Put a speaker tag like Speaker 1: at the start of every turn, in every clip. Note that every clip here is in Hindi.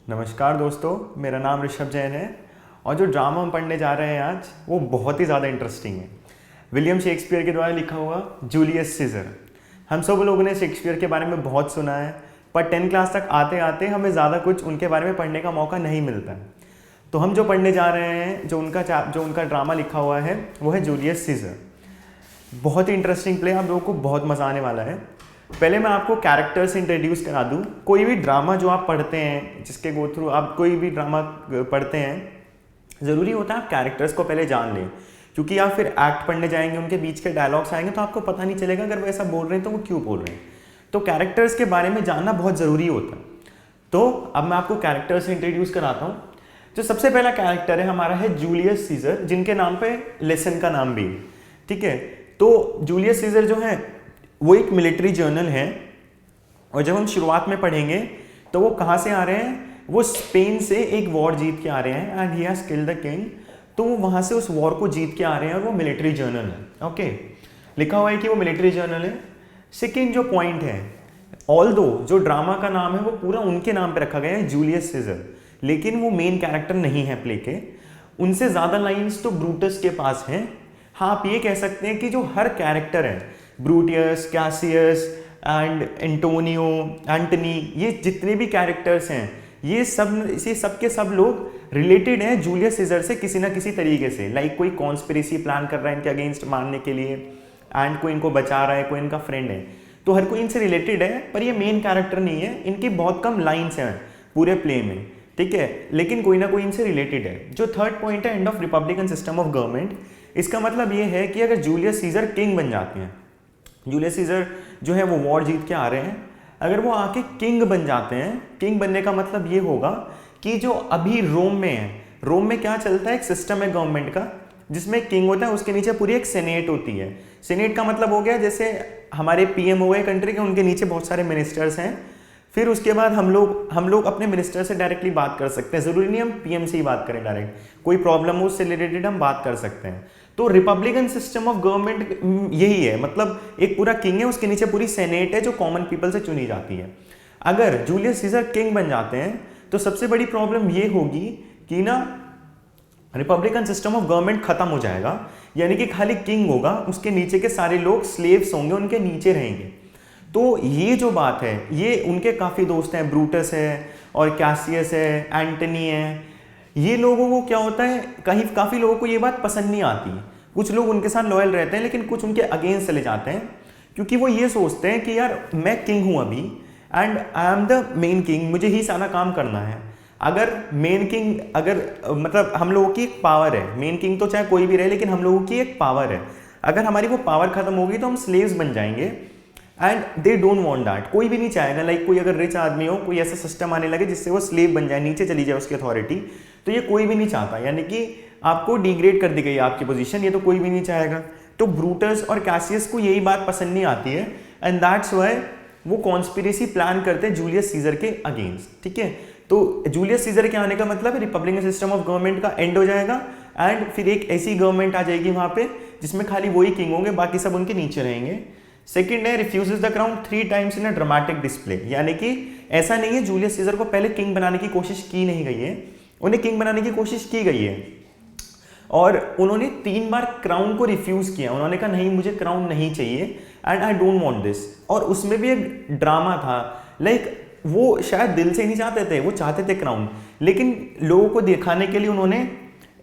Speaker 1: नमस्कार दोस्तों, मेरा नाम ऋषभ जैन है और जो ड्रामा हम पढ़ने जा रहे हैं आज वो बहुत ही ज़्यादा इंटरेस्टिंग है। विलियम शेक्सपियर के द्वारा लिखा हुआ जूलियस सीजर। हम सब लोगों ने शेक्सपियर के बारे में बहुत सुना है, पर 10 क्लास तक आते आते हमें ज़्यादा कुछ उनके बारे में पढ़ने का मौका नहीं मिलता है। तो हम जो पढ़ने जा रहे हैं, जो उनका ड्रामा लिखा हुआ है वो है जूलियस सीजर। बहुत ही इंटरेस्टिंग प्ले, आप लोगों को बहुत मज़ा आने वाला है। पहले मैं आपको कैरेक्टर्स इंट्रोड्यूस करा दूं। कोई भी ड्रामा जो आप पढ़ते हैं, जिसके गो थ्रू आप कोई भी ड्रामा पढ़ते हैं, ज़रूरी होता है आप कैरेक्टर्स को पहले जान लें, क्योंकि आप फिर एक्ट पढ़ने जाएंगे, उनके बीच के डायलॉग्स आएंगे तो आपको पता नहीं चलेगा अगर वो ऐसा बोल रहे हैं तो वो क्यों बोल रहे हैं। तो कैरेक्टर्स के बारे में जानना बहुत ज़रूरी होता है। तो अब मैं आपको कैरेक्टर्स इंट्रोड्यूस कराता हूँ। जो सबसे पहला कैरेक्टर है हमारा है जूलियस सीजर, जिनके नाम पे लेसन का नाम भी है। ठीक है, तो जूलियस सीजर जो है वो एक मिलिट्री जर्नल है, और जब हम शुरुआत में पढ़ेंगे तो वो कहाँ से आ रहे हैं, वो स्पेन से एक वॉर जीत के आ रहे हैं and he has killed the king. तो वो वहाँ से उस वॉर को जीत के आ रहे हैं और वो मिलिट्री जर्नल है। ओके, लिखा हुआ है कि वो मिलिट्री जर्नल है। सेकेंड जो पॉइंट है, ऑल्दो जो ड्रामा का नाम है वो पूरा उनके नाम पे रखा गया है, जूलियस सीजर, लेकिन वो मेन कैरेक्टर नहीं है प्ले के। उनसे ज़्यादा लाइन्स तो ब्रूटस के पास हैं। हाँ, आप ये कह सकते हैं कि जो हर कैरेक्टर है, ब्रूटियस, कैसियस एंड एंटोनियो, एंटनी, ये जितने भी कैरेक्टर्स हैं, ये सब के सब लोग रिलेटेड हैं जूलियस सीजर से किसी ना किसी तरीके से। लाइक कोई कॉन्स्पिरेसी प्लान कर रहा है इनके अगेंस्ट मारने के लिए, एंड कोई इनको बचा रहा है, कोई इनका फ्रेंड है, तो हर कोई इनसे रिलेटेड है, पर ये मेन कैरेक्टर नहीं है। इनकी बहुत कम लाइन्स हैं पूरे प्ले में, ठीक है, लेकिन कोई ना कोई इनसे रिलेटेड है। जो थर्ड पॉइंट है, end of Republican system of government. इसका मतलब ये है कि अगर जूलियस सीजर किंग बन जाते हैं, जूलियस सीजर जो है वो वॉर जीत के आ रहे हैं, अगर वो आके किंग बन जाते हैं, किंग बनने का मतलब ये होगा कि जो अभी रोम में है, रोम में क्या चलता है, एक सिस्टम है गवर्नमेंट का जिसमें किंग होता है, उसके नीचे पूरी एक सेनेट होती है। सेनेट का मतलब हो गया जैसे हमारे पीएम हो गए कंट्री के, उनके नीचे बहुत सारे मिनिस्टर्स हैं। फिर उसके बाद हम लोग अपने मिनिस्टर से डायरेक्टली बात कर सकते हैं, ज़रूरी नहीं हम पीएम से ही बात करें डायरेक्ट, कोई प्रॉब्लम हो उससे रिलेटेड हम बात कर सकते हैं। तो रिपब्लिकन सिस्टम ऑफ गवर्नमेंट यही है, मतलब एक पूरा किंग है, उसके नीचे पूरी सेनेट है जो कॉमन पीपल से चुनी जाती है। अगर जूलियस सीजर किंग बन जाते हैं तो सबसे बड़ी प्रॉब्लम ये होगी कि ना रिपब्लिकन सिस्टम ऑफ गवर्नमेंट खत्म हो जाएगा, यानी कि खाली किंग होगा, उसके नीचे के सारे लोग स्लेव्स होंगे, उनके नीचे रहेंगे। तो ये जो बात है, ये उनके काफ़ी दोस्त हैं, ब्रूटस है और कैसियस है, एंटनी है, ये लोगों को क्या होता है, काफ़ी लोगों को ये बात पसंद नहीं आती। कुछ लोग उनके साथ लॉयल रहते हैं, लेकिन कुछ उनके अगेंस्ट चले जाते हैं, क्योंकि वो ये सोचते हैं कि यार मैं किंग हूँ अभी, and I am the main king, मुझे ही सारा काम करना है। अगर मेन किंग, मतलब हम लोगों की एक पावर है, मेन किंग तो चाहे कोई भी रहे, लेकिन हम लोगों की एक पावर है, अगर हमारी वो पावर खत्म होगी तो हम स्लेव्स बन जाएंगे, and they don't want that. कोई भी नहीं चाहेगा, लाइक कोई अगर रिच आदमी हो, कोई ऐसा सिस्टम आने लगे जिससे वो स्लेव बन जाए, नीचे चली जाए उसकी अथॉरिटी, तो ये कोई भी नहीं चाहता, यानी कि आपको डिग्रेड कर दी गई आपकी पोजीशन, ये तो कोई भी नहीं चाहेगा। तो ब्रूटस और कैसियस को यही बात पसंद नहीं आती है, एंड दैट्स व्हाई वो कॉन्स्पिरेसी प्लान करते हैं जूलियस सीजर के अगेंस्ट। ठीक है, तो जूलियस सीजर के आने का मतलब है रिपब्लिकन सिस्टम ऑफ गवर्नमेंट का एंड हो जाएगा, एंड फिर एक ऐसी गवर्नमेंट आ जाएगी वहां पे जिसमें खाली वही किंग होंगे, बाकी सब उनके नीचे रहेंगे। सेकंड है, refuses the crown 3 times in a dramatic display, यानी कि ऐसा नहीं है जूलियस सीजर को पहले किंग बनाने की कोशिश की नहीं गई है, उन्हें किंग बनाने की कोशिश की गई है, और उन्होंने 3 बार क्राउन को रिफ्यूज किया। उन्होंने कहा नहीं, मुझे क्राउन नहीं चाहिए, and I don't want this. और उसमें भी एक ड्रामा था, लाइक वो शायद दिल से नहीं चाहते थे, वो चाहते थे क्राउन, लेकिन लोगों को दिखाने के लिए उन्होंने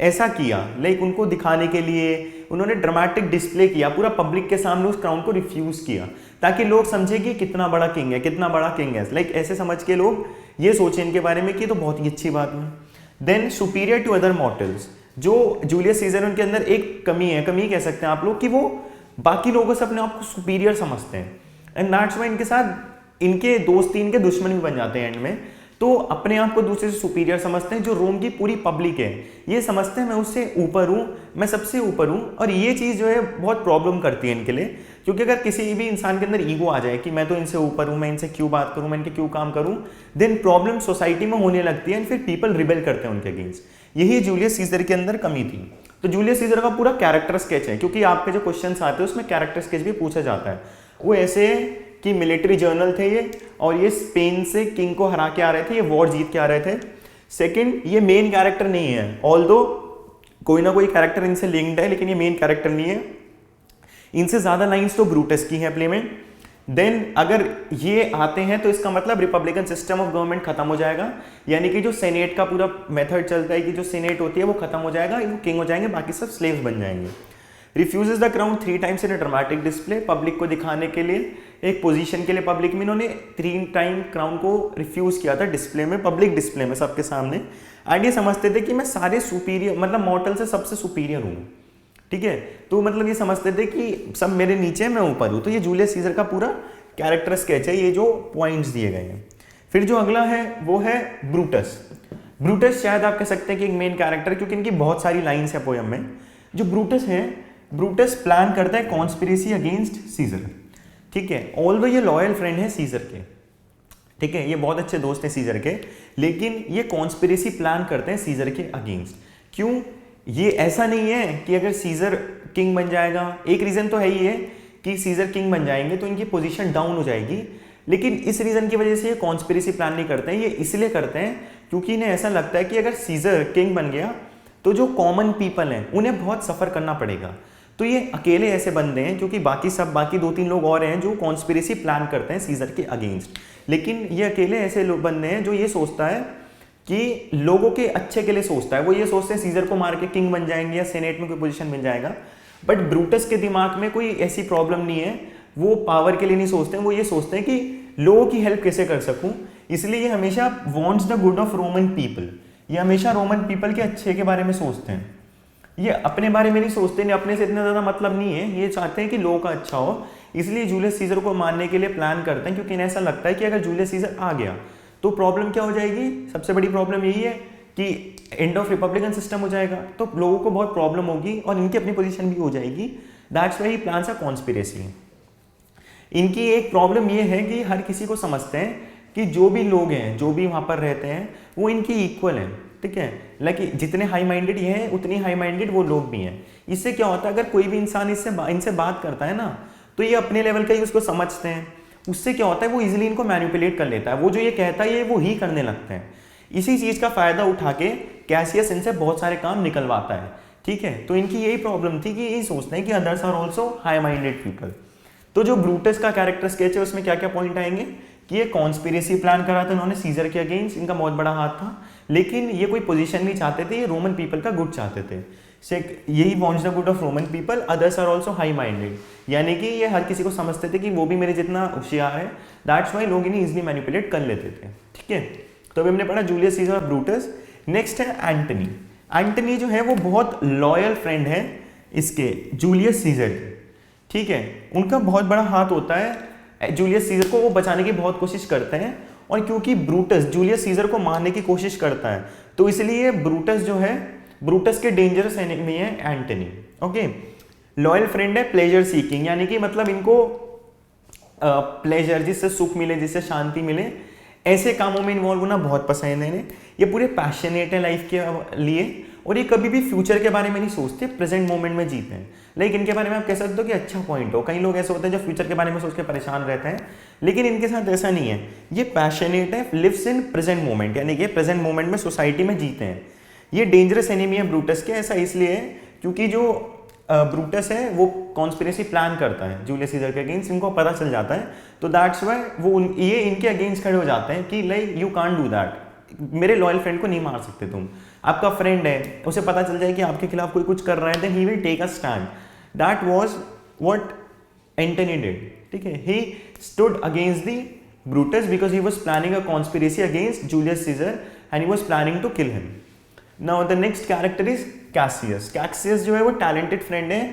Speaker 1: ऐसा किया, लाइक उनको दिखाने के लिए उन्होंने ड्रामेटिक डिस्प्ले किया, पूरा पब्लिक के सामने उस क्राउन को रिफ्यूज किया, ताकि लोग समझे कि कितना बड़ा किंग है, कितना बड़ा किंग है, लाइक ऐसे समझ के लोग ये सोचे इनके बारे में कि तो बहुत ही अच्छी बात है। Then superior to other mortals, जो जूलियस सीजर उनके अंदर एक कमी कह सकते हैं आप लोग, कि वो बाकी लोगों से अपने आप को सुपीरियर समझते हैं, एंड दैट्स व्हाई इनके साथ इनके दोस्ती, इनके दुश्मन भी बन जाते हैं एंड में। तो अपने आप को दूसरे से सुपीरियर समझते हैं। जो रोम की पूरी पब्लिक है ये समझते हैं मैं उससे ऊपर हूँ, मैं सबसे ऊपर हूँ, और ये चीज़ जो है बहुत प्रॉब्लम करती है इनके लिए, क्योंकि अगर किसी भी इंसान के अंदर ईगो आ जाए कि मैं तो इनसे ऊपर हूँ, मैं इनसे क्यों बात करूँ, मैं इनके क्यों काम करूँ, देन प्रॉब्लम सोसाइटी में होने लगती है, एंड फिर पीपल रिबेल करते हैं उनके अगेंस्ट। यही जूलियस सीजर के अंदर कमी थी। तो जूलियस सीजर का पूरा कैरेक्टर स्केच है, क्योंकि आपके जो क्वेश्चन आते हैं उसमें कैरेक्टर स्केच भी पूछा जाता है। वो ऐसे कि मिलिट्री जर्नल थे ये, और ये स्पेन से किंग को हरा के आ रहे थे, ये वॉर जीत के आ रहे थे। सेकंड, ये मेन कैरेक्टर नहीं है, ऑल्दो कोई ना कोई कैरेक्टर इनसे लिंक्ड है, लेकिन ये मेन कैरेक्टर नहीं है। इनसे ज्यादा लाइंस तो ब्रूटस की है प्ले में। देन अगर ये आते हैं तो इसका मतलब रिपब्लिकन सिस्टम ऑफ गवर्नमेंट खत्म हो जाएगा, यानी कि जो सेनेट का पूरा मेथड चलता है कि जो सेनेट होती है वो खत्म हो जाएगा, वो किंग हो जाएंगे, बाकी सब स्लेव्स बन जाएंगे। Refuses the crown 3 times in a dramatic display, public को दिखाने के लिए, एक पोजीशन के लिए पब्लिक में इन्होंने 3 टाइम क्राउन को रिफ्यूज किया था डिस्प्ले में, पब्लिक डिस्प्ले में सबके सामने। एंड ये समझते थे कि मैं सारे सुपीरियर, मतलब मॉर्टल से सबसे सुपीरियर हूँ, ठीक है। तो मतलब ये समझते थे कि सब मेरे नीचे, मैं ऊपर हूँ। तो ये जूलियस सीजर का पूरा कैरेक्टर स्केच है, ये जो पॉइंट्स दिए गए हैं। फिर जो अगला है वो है ब्रूटस। ब्रूटस शायद आप कह सकते हैं कि एक मेन कैरेक्टर, क्योंकि इनकी बहुत सारी लाइन्स है पोयम में। जो ब्रूटस है, ब्रूटस प्लान करता है कॉन्स्पिरेसी अगेंस्ट सीजर, ठीक है। ऑल्दो ये लॉयल फ्रेंड है सीजर के, ठीक है, ये बहुत अच्छे दोस्त हैं सीजर के, लेकिन ये कॉन्स्पिरेसी प्लान करते हैं सीजर के अगेंस्ट। क्यों? ये ऐसा नहीं है कि अगर सीजर किंग बन जाएगा, एक रीजन तो है ही है कि सीजर किंग बन जाएंगे तो इनकी पोजीशन डाउन हो जाएगी, लेकिन इस रीजन की वजह से ये कॉन्स्पिरेसी प्लान नहीं करते हैं। ये इसलिए करते हैं क्योंकि इन्हें ऐसा लगता है कि अगर सीजर किंग बन गया तो जो कॉमन पीपल हैं उन्हें बहुत सफर करना पड़ेगा। तो ये अकेले ऐसे बंदे हैं, क्योंकि बाकी 2-3 लोग और हैं जो कॉन्स्पिरेसी प्लान करते हैं सीजर के अगेंस्ट, लेकिन ये अकेले ऐसे लोग बंदे हैं जो ये सोचता है कि लोगों के अच्छे के लिए सोचता है। वो ये सोचते हैं सीजर को मार के किंग बन जाएंगे या सेनेट में कोई पोजीशन मिल जाएगा। बट ब्रूटस के दिमाग में कोई ऐसी प्रॉब्लम नहीं है, वो पावर के लिए नहीं सोचते हैं, वो ये सोचते हैं कि लोगों की हेल्प कैसे कर सकूं। इसलिए ये हमेशा wants the good of Roman people, ये हमेशा रोमन पीपल के अच्छे के बारे में सोचते हैं। ये अपने बारे में नहीं सोचते, नहीं, अपने से इतना ज़्यादा मतलब नहीं है, ये चाहते हैं कि लोगों का अच्छा हो। इसलिए जूलियस सीजर को मारने के लिए प्लान करते हैं, क्योंकि इन्हें ऐसा लगता है कि अगर जूलियस सीजर आ गया तो प्रॉब्लम क्या हो जाएगी, सबसे बड़ी प्रॉब्लम यही है कि एंड ऑफ रिपब्लिकन सिस्टम हो जाएगा, तो लोगों को बहुत प्रॉब्लम होगी और इनकी अपनी पोजीशन भी हो जाएगी। That's why he plans a conspiracy. इनकी एक प्रॉब्लम ये है कि हर किसी को समझते हैं कि जो भी लोग हैं, जो भी वहाँ पर रहते हैं, वो इनकी इक्वल हैं, ठीक है। लाइक जितने हाई माइंडेड ये हैं उतनी हाई माइंडेड वो लोग भी हैं। इससे क्या होता है, अगर कोई भी इंसान इनसे बात करता है ना, तो ये अपने लेवल का ही उसको समझते हैं। उससे क्या होता है, वो इजीली इनको मैनिपुलेट कर लेता है, वो जो ये कहता है ये वो ही करने लगते हैं। इसी चीज़ का फायदा उठा के कैसियस इनसे बहुत सारे काम निकलवाता है, ठीक है। तो इनकी यही प्रॉब्लम थी कि ये सोचते हैं कि others are also high minded people. तो जो ब्रूटस का कैरेक्टर स्केच है उसमें क्या क्या पॉइंट आएंगे कि ये कॉन्स्पिरेसी प्लान करा था उन्होंने सीजर के अगेंस्ट, इनका बहुत बड़ा हाथ था, लेकिन ये कोई पोजीशन नहीं चाहते थे, ये रोमन पीपल का गुड चाहते थे। यही wants the good of Roman people, others are also high minded, यानी कि ये हर किसी को समझते थे कि वो भी मेरे जितना होशियार है। दैट्स वाई लोग इन्हें इजिली मैनिपुलेट कर लेते थे, ठीक है। तो अभी हमने पढ़ा जूलियस सीजर और ब्रूटस। नेक्स्ट है एंटनी। एंटनी जो है वो बहुत लॉयल फ्रेंड है इसके जूलियस सीजर के, ठीक है। उनका बहुत बड़ा हाथ होता है, जूलियस सीजर को वो बचाने की बहुत कोशिश करते हैं, और क्योंकि ब्रूटस जूलियस सीजर को मारने की कोशिश करता है तो इसलिए ब्रूटस जो है, ब्रूटस के डेंजरस एनिमी है एंटनी, ओके। लॉयल फ्रेंड है, प्लेजर सीकिंग, यानी कि मतलब इनको प्लेजर, जिससे सुख मिले, जिससे शांति मिले, ऐसे कामों में इन्वॉल्व होना बहुत पसंद है इन्हें। ये पूरे पैशनेट है लाइफ के लिए, और ये कभी भी फ्यूचर के बारे में नहीं सोचते, प्रेजेंट मोमेंट में जीते हैं। लेकिन इनके बारे में आप कह सकते हो कि अच्छा पॉइंट हो, कई लोग ऐसे होते हैं जो फ्यूचर के बारे में सोच के परेशान रहते हैं, लेकिन इनके साथ ऐसा नहीं है। ये पैशनेट है, लिव्स इन प्रेजेंट मोमेंट, यानी कि प्रेजेंट मोमेंट में सोसाइटी में जीते हैं। ये डेंजरस एनिमी है ब्रूटस के, ऐसा इसलिए है क्योंकि जो ब्रूटस है वो कॉन्स्पिरेसी प्लान करता है जूलियस सीजर के अगेंस्ट, इनको पता चल जाता है, तो दैट्स वाई वो ये इनके अगेंस्ट खड़े हो जाते हैं कि like you can't do that, मेरे लॉयल फ्रेंड को नहीं मार सकते तुम, आपका फ्रेंड है, उसे पता चल जाए कि आपके खिलाफ कोई कुछ कर रहा है, then he will take a stand. That was what Antony did, ठीक है। He stood against the Brutus because he was planning a conspiracy against Julius Caesar and he was planning to kill him. Now the next character is Cassius. Cassius जो है वो टैलेंटेड फ्रेंड है,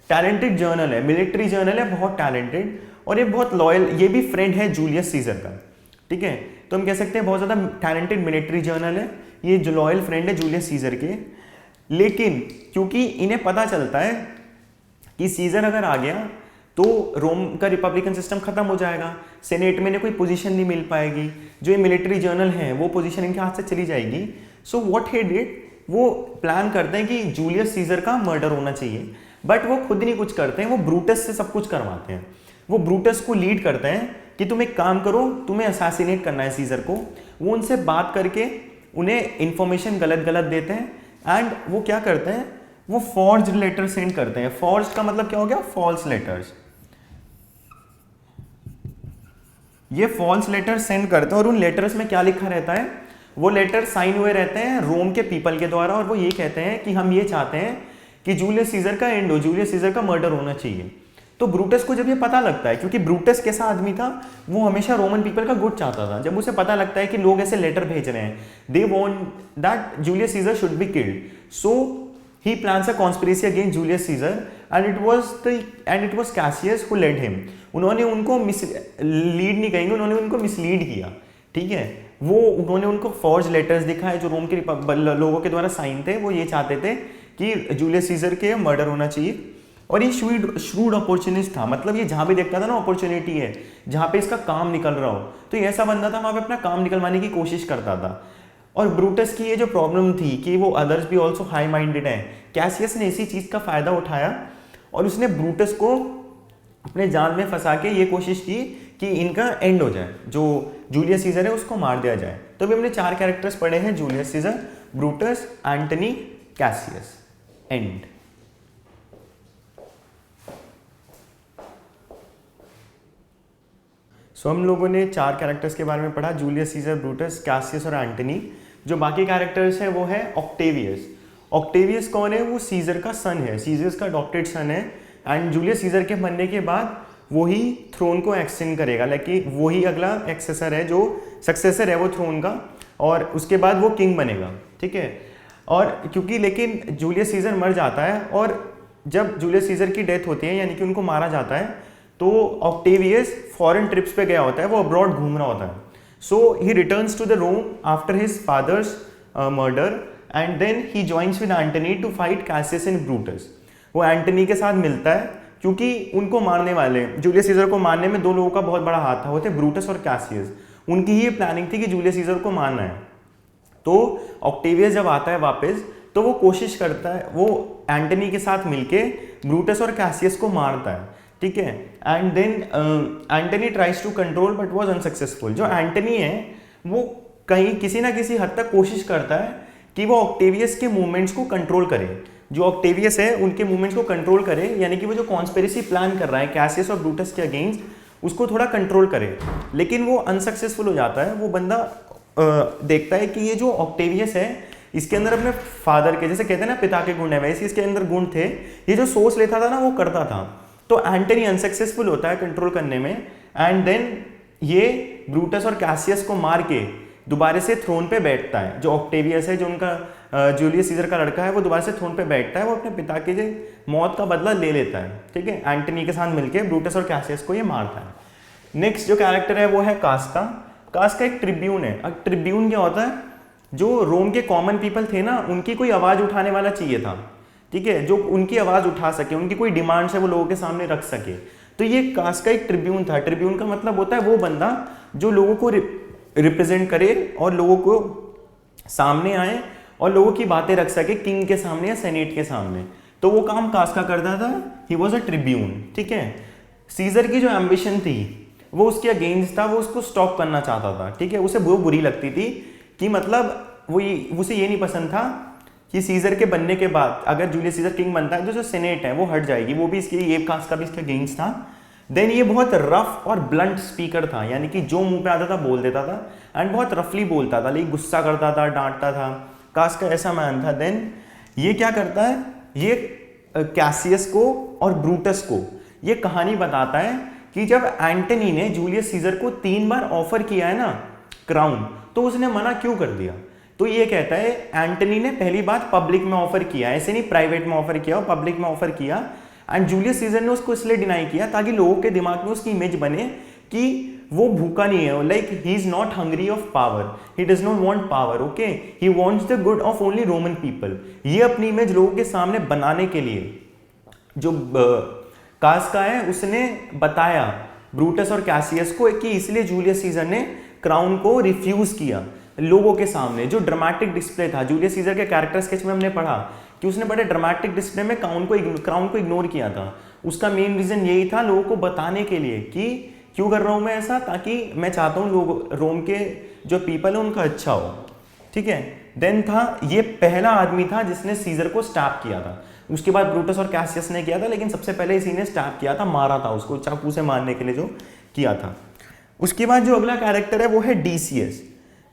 Speaker 1: टैलेंटेड जर्नल है, मिलिट्री जर्नल है, बहुत टैलेंटेड, और ये बहुत लॉयल, ये भी फ्रेंड है जूलियस सीजर का, ठीक है। तो हम कह सकते हैं बहुत ज़्यादा टैलेंटेड मिलिट्री जर्नल है, ये जो लॉयल फ्रेंड है जूलियस सीजर के। लेकिन क्योंकि इन्हें पता चलता है कि सीजर अगर आ गया तो रोम का रिपब्लिकन सिस्टम खत्म हो जाएगा, सेनेट में इन्हें कोई पोजीशन नहीं मिल पाएगी, जो ये मिलिट्री जर्नल है वो पोजीशन इनके हाथ से चली जाएगी। सो व्हाट ही डिड, वो प्लान करते हैं कि जूलियस सीजर का मर्डर होना चाहिए, बट वो खुद नहीं कुछ करते हैं, वो ब्रूटस से सब कुछ करवाते हैं। वो ब्रूटस को लीड करते हैं कि तुम एक काम करो, तुम्हें असैसिनेट करना है सीजर को। वो उनसे बात करके उन्हें इंफॉर्मेशन गलत गलत देते हैं एंड वो क्या करते हैं, वो फॉर्ज्ड लेटर सेंड करते हैं। फॉर्ज्ड का मतलब क्या हो गया, फॉल्स लेटर्स। ये फॉल्स लेटर सेंड करते हैं और उन लेटर्स में क्या लिखा रहता है, वो लेटर साइन हुए रहते हैं रोम के पीपल के द्वारा और वो ये कहते हैं कि हम ये चाहते हैं कि जूलियस सीजर का एंड हो, जूलियस सीजर का मर्डर होना चाहिए। तो ब्रूटस को जब ये पता लगता है, क्योंकि ब्रूटस कैसा आदमी था, वो हमेशा रोमन पीपल का गुड चाहता था। जब उसे पता लगता है कि लोग ऐसे लेटर भेज रहे हैं, they want that Julius Caesar should be killed, so he plans a conspiracy against Julius Caesar and it was Cassius who led him। उन्होंने उनको लीड नहीं कहेंगे, उन्होंने उनको मिसलीड किया, ठीक है। वो उन्होंने उनको फॉर्ज लेटर्स दिखाए जो रोम के लोगों के द्वारा साइन थे। वो ये चाहते थे कि जूलियस सीजर के मर्डर होना चाहिए और ये श्रूड अपॉर्चुनिस्ट था। मतलब ये जहाँ भी देखता था ना अपॉर्चुनिटी है, जहाँ पे इसका काम निकल रहा हो, तो ये ऐसा बंदा था वहाँ पे अपना काम निकलवाने की कोशिश करता था। और ब्रूटस की ये जो प्रॉब्लम थी कि वो अदर्स भी ऑल्सो हाई माइंडेड हैं, कैसियस ने इसी चीज़ का फ़ायदा उठाया और उसने ब्रूटस को अपने जाल में फंसा के ये कोशिश की कि इनका एंड हो जाए, जो जूलियस सीजर है उसको मार दिया जाए। तो अभी हमने 4 कैरेक्टर्स पढ़े हैं, Julius Caesar, Brutus, Antony, Cassius. And so हम लोगों ने 4 कैरेक्टर्स के बारे में पढ़ा, जूलियस सीजर, ब्रूटस, कैसियस और एंटनी। जो बाकी कैरेक्टर्स हैं वो है ऑक्टेवियस। ऑक्टेवियस कौन है, वो सीजर का सन है, सीजर का अडॉप्टेड सन है एंड जूलियस सीजर के मरने के बाद वही थ्रोन को एक्सटेंड करेगा, लाइक वही अगला एक्सेसर है, जो सक्सेसर है वो थ्रोन का, और उसके बाद वो किंग बनेगा, ठीक है। और क्योंकि लेकिन जूलियस सीजर मर जाता है और जब जूलियस सीजर की डेथ होती है यानी कि उनको मारा जाता है, तो ऑक्टेवियस फॉरेन ट्रिप्स पे गया होता है, वो अब्रॉड घूम रहा होता है। So he returns to the Rome after his father's murder and then he joins with Antony to fight Cassius and Brutus. वो एंटनी के साथ मिलता है क्योंकि उनको मारने वाले, जूलियस सीजर को मारने में 2 लोगों का बहुत बड़ा हाथ था, वो थे ब्रूटस और कैसियस। उनकी ही प्लानिंग थी कि जूलियस सीजर को मारना है। तो ऑक्टेवियस जब आता है वापस, तो वो कोशिश करता है, वो एंटनी के साथ मिलके ब्रूटस और कैसियस को मारता है, ठीक है। And then Antony tries to control but was unsuccessful. जो एंटनी है वो कहीं किसी ना किसी हद तक कोशिश करता है कि वो ऑक्टेवियस के मूवमेंट्स को कंट्रोल करे, जो ऑक्टेवियस है उनके मूवमेंट्स को कंट्रोल करे, यानी कि वो जो कॉन्स्पिरेसी प्लान कर रहा है कैसियस और ब्रूटस के अगेंस्ट, उसको थोड़ा कंट्रोल करे। लेकिन वो अनसक्सेसफुल हो जाता है। वो बंदा देखता है कि ये जो ऑक्टेवियस है इसके अंदर अपने फादर के, जैसे कहते हैं ना पिता के गुण है, वैसे इसके अंदर गुण थे। ये जो सोच लेता था ना वो करता था। तो एंटनी अनसक्सेसफुल होता है कंट्रोल करने में एंड देन ये ब्रूटस और कैसियस को मार के दोबारा से थ्रोन पे बैठता है। जो ऑक्टेवियस है, जो उनका जूलियस सीजर का लड़का है, वो दोबारा से थ्रोन पे बैठता है। वो अपने पिता की जो मौत का बदला ले लेता है, ठीक है। एंटनी के साथ मिलकर ब्रूटस और कैसियस को ये मारता है। नेक्स्ट जो कैरेक्टर है वो है कास्का। कास्का एक ट्रिब्यून है। अब ट्रिब्यून क्या होता है, जो रोम के कॉमन पीपल थे ना, उनकी कोई आवाज़ उठाने वाला चाहिए था, ठीक है, जो उनकी आवाज़ उठा सके, उनकी कोई डिमांड्स है वो लोगों के सामने रख सके। तो ये कास्का एक ट्रिब्यून था। ट्रिब्यून का मतलब होता है वो बंदा जो लोगों को रिप्रेजेंट करे और लोगों को सामने आए और लोगों की बातें रख सके किंग के सामने या सेनेट के सामने। तो वो काम कास्का करता था। ही वॉज अ ट्रिब्यून, ठीक है। सीजर की जो एम्बिशन थी वो उसके अगेंस्ट था, वो उसको स्टॉप करना चाहता था, ठीक है। उसे वो बुरी लगती थी कि मतलब उसे ये नहीं पसंद था कि सीजर के बनने के बाद अगर जूलियस सीजर किंग बनता है तो जो सेनेट है वो हट जाएगी, वो भी इसके ये कास्ट का भी इसके अगेंस्ट था। देन ये बहुत रफ और ब्लंट स्पीकर था, यानी कि जो मुंह पे आता था बोल देता था एंड बहुत रफली बोलता था, लेकिन गुस्सा करता था, डांटता था। कास्ट का ऐसा मैन था। देन ये क्या करता है, ये कैसियस को और ब्रूटस को ये कहानी बताता है कि जब एंटनी ने जूलियस सीजर को 3 बार ऑफर किया है ना क्राउन, तो उसने मना क्यों कर दिया। तो ये कहता है एंटनी ने पहली बात पब्लिक में ऑफर किया, ऐसे नहीं प्राइवेट में ऑफर किया, पब्लिक में ऑफर किया एंड जूलियस सीजर ने उसको इसलिए डिनाई किया ताकि लोगों के दिमाग में उसकी इमेज बने कि वो भूखा नहीं है, like he is not hungry of power, he does not want power, okay, he wants the good of only Roman people. ये अपनी इमेज लोगों के सामने बनाने के लिए जो कास्का है उसने बताया ब्रूटस और कैसियस को कि इसलिए जूलियस सीजर ने क्राउन को रिफ्यूज किया लोगों के सामने। जो ड्रामेटिक डिस्प्ले था जूलियस सीजर के कैरेक्टर स्केच में हमने पढ़ा कि उसने बड़े ड्रामेटिक डिस्प्ले में क्राउन को इग्नोर किया था। उसका मेन रीजन यही था लोगों को बताने के लिए कि क्यों कर रहा हूँ मैं ऐसा? ताकि मैं चाहता हूँ लोग रोम के जो पीपल है उनका अच्छा हो, ठीक है। देन था ये पहला आदमी था जिसने सीजर को स्टैप किया था, उसके बाद ब्रूटस और कैसियस ने किया था, लेकिन सबसे पहले इसी ने स्टैप किया था, मारा था उसको चाकू से मारने के लिए जो किया था। उसके बाद जो अगला कैरेक्टर है वो है डीसीएस।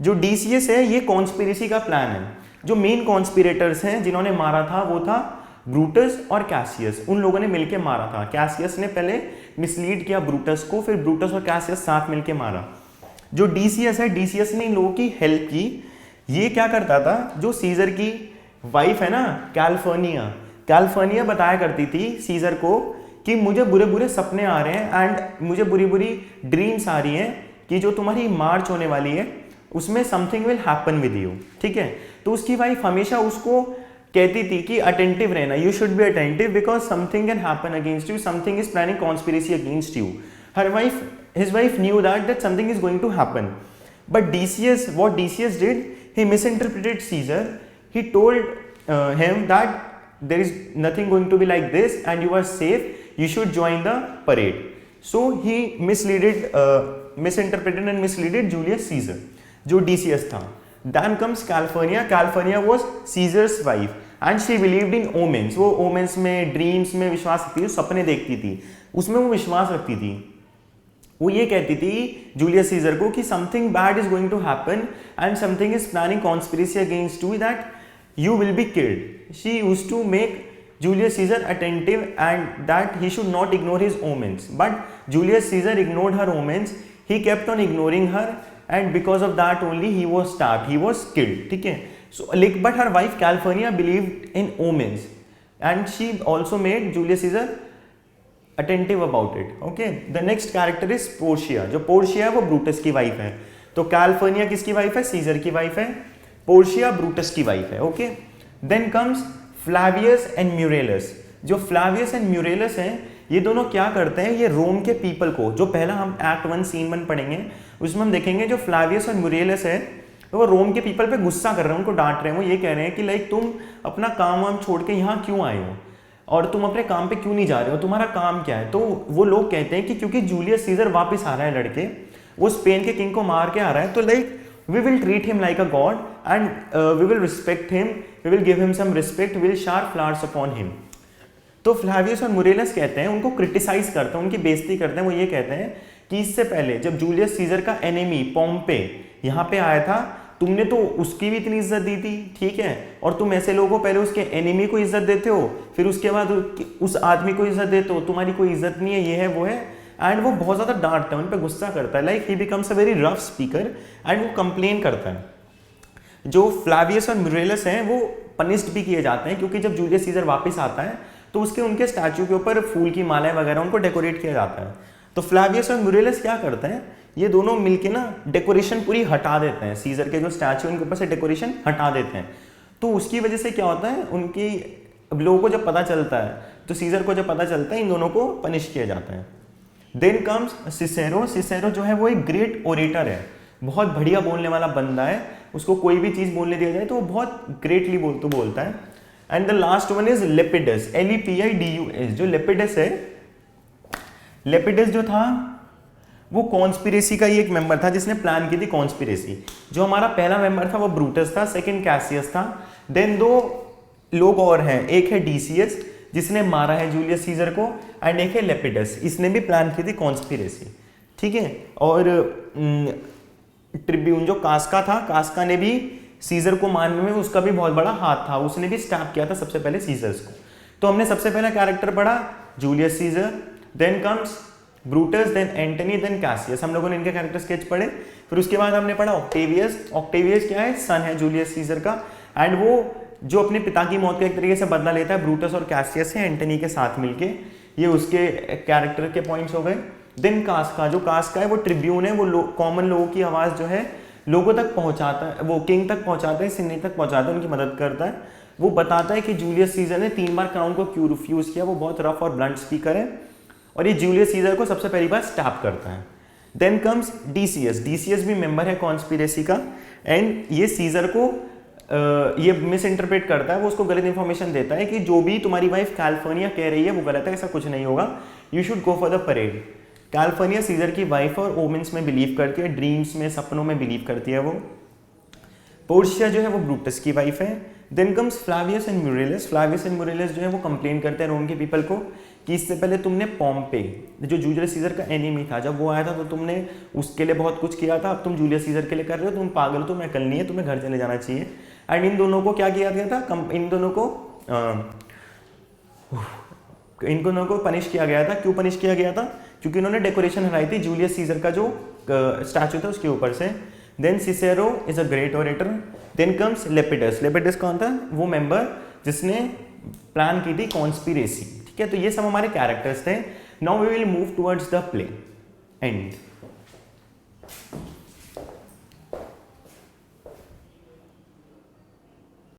Speaker 1: जो डीसीएस है ये कॉन्स्पिरेसी का प्लान है। जो मेन कॉन्स्पिरेटर्स हैं जिन्होंने मारा था वो था ब्रूटस और कैसियस, उन लोगों ने मिलकर मारा था। कैसियस ने पहले मिसलीड किया ब्रूटस को, फिर ब्रूटस और कैसियस साथ मिलकर मारा। जो डीसीएस है, डीसीएस ने इन लोगों की हेल्प की। ये क्या करता था, जो सीजर की वाइफ है ना कैलिफोर्निया, कैलिफोर्निया बताया करती थी सीजर को कि मुझे बुरे बुरे सपने आ रहे हैं एंड मुझे बुरी बुरी ड्रीम्स आ रही हैं कि जो तुम्हारी मार्च होने वाली है उसमें something will happen with you, ठीक है। तो उसकी वाइफ हमेशा उसको कहती थी कि अटेंटिव रहना, you should be attentive because something can happen against you, something is planning conspiracy against you. His wife knew that something is going to happen. But what DCS did, he misinterpreted Caesar. He told him that there is nothing going to be like this and you are safe, you should join the parade. So he misinterpreted and misleaded Julius Caesar, जो DCS था. Then comes Calpurnia. Calpurnia was Caesar's wife and she believed in omens. वो omens में, dreams में विश्वास रखती थी, सपने देखती थी, उसमें वो विश्वास रखती थी। वो ये कहती थी जूलियस सीजर को कि something bad is going to happen and something is planning conspiracy against you that you will be killed. She used to make Julius Caesar attentive and that he should not ignore his omens. But Julius Caesar ignored her omens. He kept on ignoring her and because of that only he was stabbed. He was killed. ठीक है? So, but her wife Calpurnia believed in omens and she also made Julius Caesar attentive about it. Okay? The next character is Portia. जो Portia है वो ब्रूटस की वाइफ है। तो Calpurnia किसकी वाइफ है? सीजर की वाइफ है। Portia ब्रूटस की वाइफ है। Okay? Then comes Flavius and Murellus. जो फ्लावियस एंड म्यूरेलस हैं ये दोनों क्या करते हैं, ये रोम के पीपल को, जो पहला हम एक्ट 1 सीन 1 पढ़ेंगे उसमें हम देखेंगे जो फ्लावियस और म्यूरेलस है तो वो रोम के पीपल पे गुस्सा कर रहे हैं, उनको डांट रहे हैं। वो ये कह रहे हैं कि लाइक तुम अपना काम वाम छोड़ के यहाँ क्यों आए हो और तुम अपने काम पे क्यों नहीं जा रहे हो, तुम्हारा काम क्या है। तो वो लोग कहते हैं कि क्योंकि जूलियस सीजर वापस आ रहा है लड़के, वो स्पेन के किंग को मार के आ रहा है, तो like we will treat him like a god and we will respect him, we will give him some respect, we will shower flowers upon him. तो फ्लावियस और मुरेलस कहते हैं, उनको क्रिटिसाइज करते हैं, उनकी बेइज्जती करते हैं। वो ये कहते हैं कि इससे पहले जब जूलियस सीजर का एनिमी पोम्पे यहाँ पे आया था तुमने तो उसकी भी इतनी इज्जत दी थी, ठीक है, और तुम ऐसे लोगों को पहले उसके एनिमी को इज्जत देते हो फिर उसके बाद उस आदमी को इज्जत देते हो, तुम्हारी कोई इज्जत नहीं है, ये है वो है। एंड वो बहुत ज़्यादा डांटता है, उन पर गुस्सा करता है, like he becomes a very rough speaker and वो कंप्लेन करता है। जो फ्लावियस और म्यूरेलस हैं वो पनिश्ड भी किए जाते हैं क्योंकि जब जूलियस सीजर वापस आता है तो उनके स्टैचू के ऊपर फूल की मालाएं वगैरह उनको डेकोरेट किया जाता है। तो फ्लावियस और म्यूरेलस क्या करते हैं, ये दोनों मिलके ना डेकोरेशन पूरी हटा देते हैं, सीजर के जो स्टैचू उनके ऊपर से डेकोरेशन हटा देते हैं। तो उसकी वजह से क्या होता है, उनकी लोगों को जब पता चलता है तो सीजर को जब पता चलता है इन दोनों को पनिश किया जाता है। Then comes Cicero. सिसेरो जो है वो एक ग्रेट ओरेटर है, बहुत बढ़िया बोलने वाला बंदा है, उसको कोई भी चीज़ बोलने दिया जाए तो वो बहुत ग्रेटली बोलता है। And the last one is Lepidus, LEPIDUS। जो लेपिडस है, लेपिडस जो था वो कॉन्स्पिरेसी का ही एक मेंबर था जिसने प्लान की थी कॉन्स्पिरेसी। जो हमारा पहला मेंबर था वो ब्रूटस था, सेकंड कैसियस था, देन 2 लोग और हैं, एक है DCS जिसने मारा है जूलियस सीजर को एंड एक है लेपिडस, इसने भी प्लान की थी कॉन्स्पिरेसी, ठीक है। और ट्रिब्यून जो कास्का था, कास्का ने भी सीजर को मारने में उसका भी बहुत बड़ा हाथ था, उसने भी स्टैप किया था सबसे पहले सीजर्स को। तो हमने सबसे पहला कैरेक्टर पढ़ा Julius Caesar, then comes Brutus, then Antony, then Cassius. हम लोगों ने इनके कैरेक्टर स्केच पढ़े। फिर उसके बाद हमने पढ़ा ऑक्टेवियस। ऑक्टेवियस क्या है, सन है जूलियस सीजर का एंड वो जो अपने पिता की मौत का एक तरीके से बदला लेता है ब्रूटस और कैसियस से एंटनी के साथ मिलके। ये उसके कैरेक्टर के पॉइंट्स हो गए। देन कास्का, जो कास्का है वो ट्रिब्यून है, वो कॉमन लोगों की आवाज़ जो है लोगों तक पहुंचाता है, वो किंग तक पहुंचाता है, सिन्नी तक पहुंचाता है, उनकी मदद करता है। वो बताता है कि जूलियस सीजर ने 3 बार क्राउन को क्यों रिफ्यूज़ किया, वो बहुत रफ और ब्लंट स्पीकर है और ये जूलियस सीजर को सबसे पहली बार स्टैप करता है। Then comes DCS। DCS भी मेंबर है कॉन्स्पिरेसी का एंड ये सीजर को ये मिस इंटरप्रेट करता है, वो उसको गलत इन्फॉर्मेशन देता है कि जो भी तुम्हारी वाइफ कैलिफोर्निया कह रही है वो गलत है, ऐसा कुछ नहीं होगा, you should go for the parade. Calpurnia Caesar की वाइफ और ओमेंस में बिलीव करती है, ड्रीम्स में, सपनों में बिलीव करती है वो। पोर्शिया जो है वो ब्रूटस की वाइफ है। Then comes Flavius and Murellus. Flavius and Murellus जो है वो कंप्लेन करते हैं रोम के पीपल को कि इससे पहले तुमने पॉम्पे, जो जूलियस सीजर का एनिमी था, जब वो आया था तो तुमने उसके लिए बहुत कुछ किया था, अब तुम जूलियस सीजर के लिए कर रहे हो, तुम पागल हो, तुम्हें अकल नहीं है, तुम्हें घर चले जाना चाहिए। एंड इन दोनों को क्या किया गया था, इन दोनों को पनिश किया गया था। क्यों पनिश किया गया था? क्योंकि उन्होंने डेकोरेशन हटाई थी जूलियस सीजर का जो स्टैचू था उसके ऊपर से। Then Cicero is a great orator. Then comes Lepidus. Lepidus कौन था? वो मेंबर जिसने प्लान की थी कॉन्स्पिरेसी। ठीक है, तो ये सब हमारे कैरेक्टर्स थे। Now we will move towards the play and